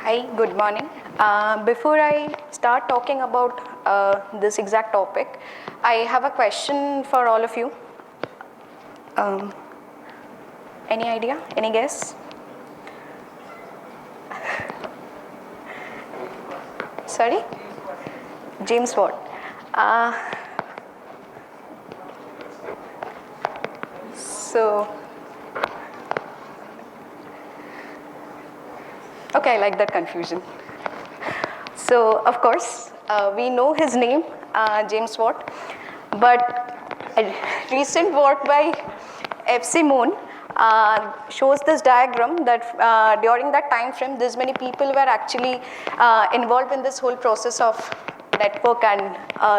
Hi, good morning. Before I start talking about this exact topic, I have a question for all of you. Any idea? Any guess? Sorry? James Watt. Okay, I like that confusion. So, of course, we know his name, James Watt, but a recent work by F.C. Moon shows this diagram that during that time frame, this many people were actually involved in this whole process of network and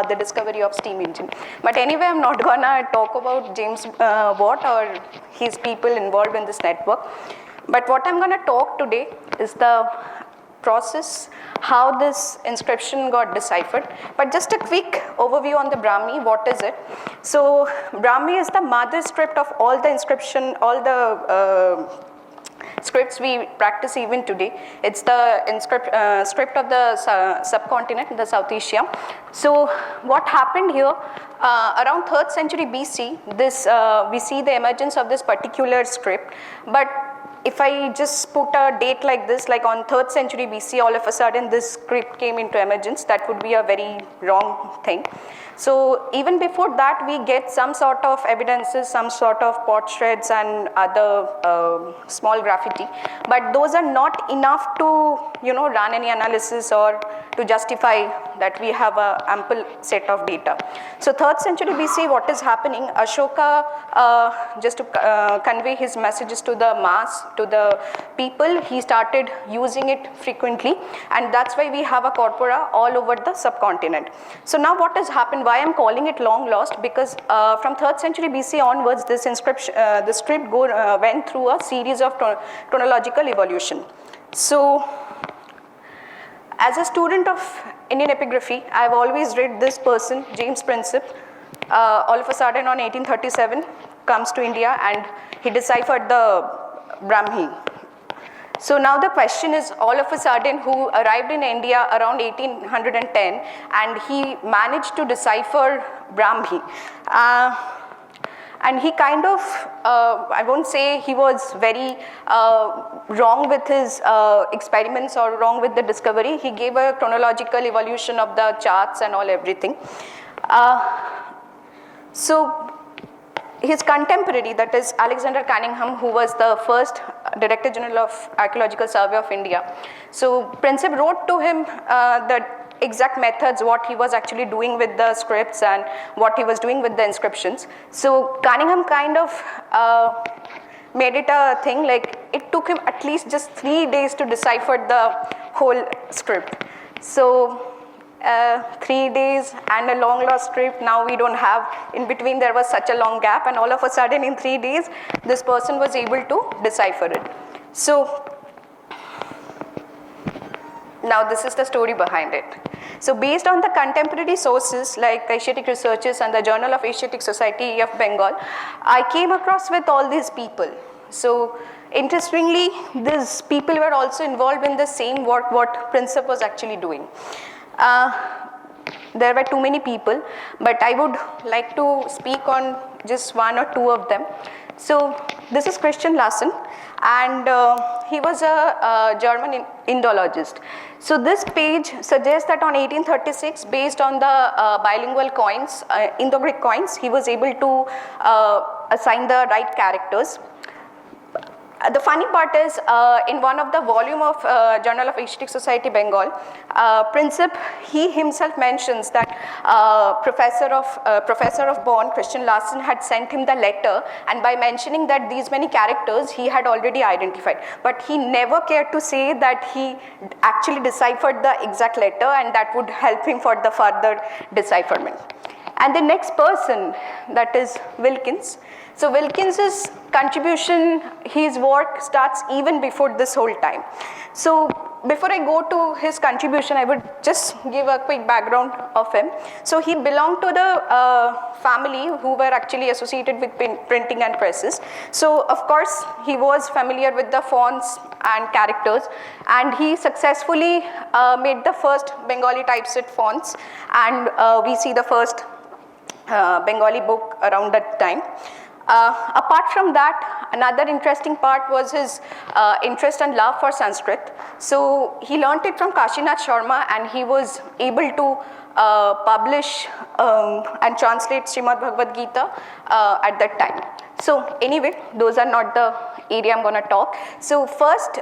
the discovery of steam engine. But anyway, I'm not gonna talk about James Watt or his people involved in this network. But what I'm gonna talk today is the process, how this inscription got deciphered. But just a quick overview on the Brahmi, what is it? So Brahmi is the mother script of all the inscription, all the scripts we practice even today. It's the script of the subcontinent, the South Asia. So what happened here, around 3rd century BC, this we see the emergence of this particular script. But if I just put a date like this, like on 3rd century BC, all of a sudden this script came into emergence, that would be a very wrong thing. So even before that, we get some sort of evidences, some sort of pot shreds and other small graffiti, but those are not enough to run any analysis or to justify that we have a ample set of data. So 3rd century BC, what is happening? Ashoka, just to convey his messages to the mass, to the people, he started using it frequently, and that's why we have a corpora all over the subcontinent. So now what has happened? Why I'm calling it long lost? Because from 3rd century BC onwards, this inscription, the script went through a series of chronological evolution. So as a student of Indian epigraphy, I've always read this person, James Princip, all of a sudden on 1837 comes to India and he deciphered the Brahmi. So now the question is, all of a sudden, who arrived in India around 1810 and he managed to decipher Brahmi. And he kind of, I won't say he was very wrong with his experiments or wrong with the discovery. He gave a chronological evolution of the charts and all everything. So his contemporary, that is Alexander Cunningham, who was the first Director General of Archaeological Survey of India. So Princip wrote to him the exact methods, what he was actually doing with the scripts and what he was doing with the inscriptions. So Cunningham kind of made it a thing, like it took him at least just 3 days to decipher the whole script. So 3 days and a long lost script, now we don't have, in between there was such a long gap, and all of a sudden in 3 days this person was able to decipher it. So now this is the story behind it. So based on the contemporary sources like Asiatic Researches and the Journal of Asiatic Society of Bengal, I came across with all these people. So interestingly, these people were also involved in the same work what Princip was actually doing. There were too many people, but I would like to speak on just 1 or 2 of them. So this is Christian Larsen, and he was a German Indologist. So this page suggests that on 1836, based on the bilingual coins, Indo-Greek coins, he was able to assign the right characters. The funny part is, in one of the volume of Journal of Asiatic Society Bengal, Princip, he himself mentions that professor of Bonn, Christian Larsen, had sent him the letter, and by mentioning that these many characters he had already identified, but he never cared to say that he actually deciphered the exact letter, and that would help him for the further decipherment. And the next person, that is Wilkins. So Wilkins's contribution, his work starts even before this whole time. So before I go to his contribution, I would just give a quick background of him. So he belonged to the family who were actually associated with printing and presses. So of course, he was familiar with the fonts and characters, and he successfully made the first Bengali typeset fonts, and we see the first Bengali book around that time. Apart from that, another interesting part was his interest and love for Sanskrit. So he learnt it from Kashinath Sharma, and he was able to publish and translate Srimad Bhagavad Gita at that time. So anyway, those are not the area I'm going to talk. So first,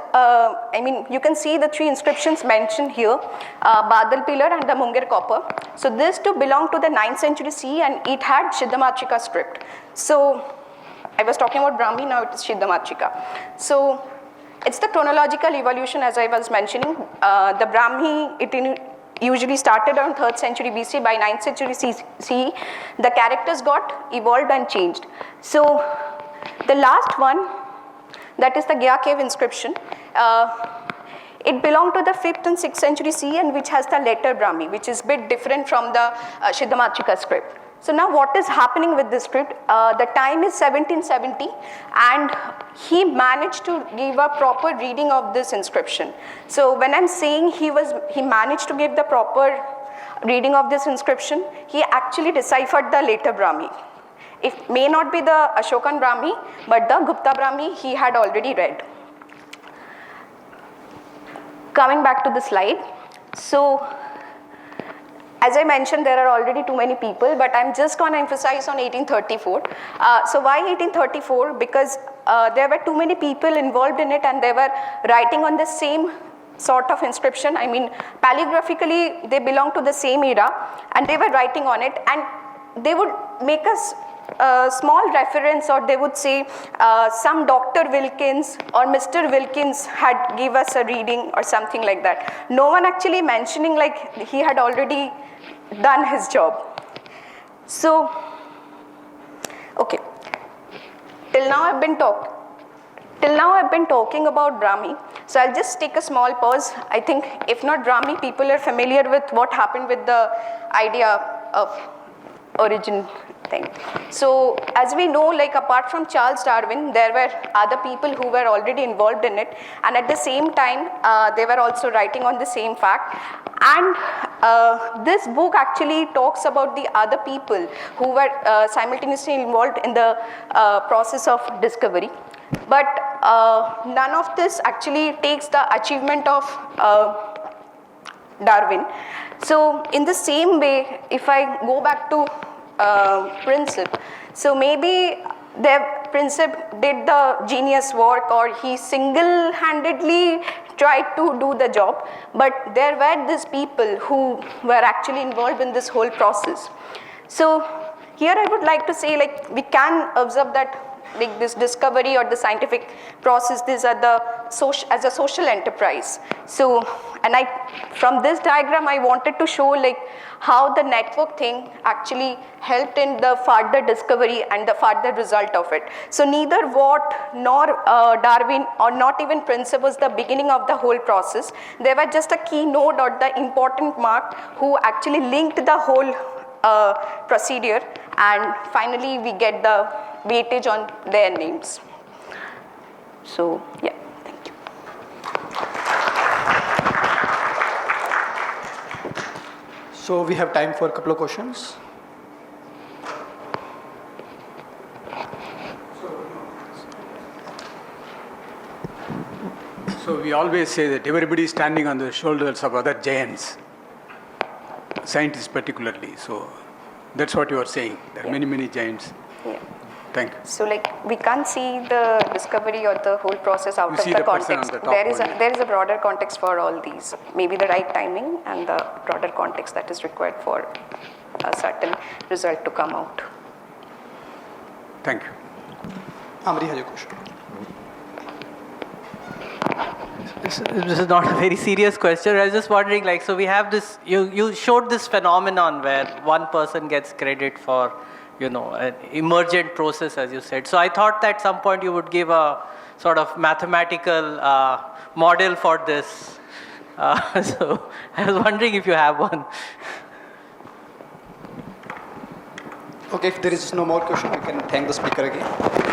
you can see the three inscriptions mentioned here, Badal Pillar and the Munger Copper. So these two belong to the 9th century CE, and it had Siddhamachika script. So I was talking about Brahmi, now it is Siddhamachika. So it's the chronological evolution, as I was mentioning. The Brahmi, it usually started around 3rd century BC. By 9th century CE, the characters got evolved and changed. So the last one, that is the Gya cave inscription. It belonged to the 5th and 6th century CE, and which has the letter Brahmi, which is a bit different from the Siddhamachika script. So now what is happening with this script? The time is 1770, and he managed to give a proper reading of this inscription. So when I'm saying he managed to give the proper reading of this inscription, he actually deciphered the later Brahmi. It may not be the Ashokan Brahmi, but the Gupta Brahmi he had already read. Coming back to the slide. So as I mentioned, there are already too many people, but I'm just going to emphasize on 1834. So why 1834? Because there were too many people involved in it, and they were writing on the same sort of inscription. I mean, paleographically, they belong to the same era, and they were writing on it, and they would make us a small reference, or they would say some Dr. Wilkins or Mr. Wilkins had give us a reading or something like that. No one actually mentioning like he had already done his job. So, okay, till now I've been talking about Brahmi. So I'll just take a small pause. I think if not Brahmi, people are familiar with what happened with the idea of origin thing. So as we know, like apart from Charles Darwin, there were other people who were already involved in it, and at the same time they were also writing on the same fact. And this book actually talks about the other people who were simultaneously involved in the process of discovery. But none of this actually takes the achievement of Darwin. So in the same way, if I go back to Princip, so maybe Princip did the genius work, or he single-handedly tried to do the job, but there were these people who were actually involved in this whole process. So here I would like to say, like, we can observe that like this discovery or the scientific process, these are the as a social enterprise. So, and from this diagram I wanted to show like how the network thing actually helped in the further discovery and the further result of it. So neither Watt nor Darwin or not even Princip was the beginning of the whole process. They were just a key node or the important mark who actually linked the whole procedure, and finally we get the weightage on their names. So yeah, thank you. So we have time for a couple of questions. So we always say that everybody is standing on the shoulders of other giants, scientists particularly. So that's what you are saying. There are many, many giants. Yeah. Thank you. So like we can't see the discovery or the whole process out of the context. There is a broader context for all these. Maybe the right timing and the broader context that is required for a certain result to come out. Thank you. Amri has a question. This is not a very serious question. I was just wondering, like, so we have this, you showed this phenomenon where one person gets credit for, you know, an emergent process, as you said. So I thought that at some point you would give a sort of mathematical model for this. So I was wondering if you have one. Okay, if there is no more question, we can thank the speaker again.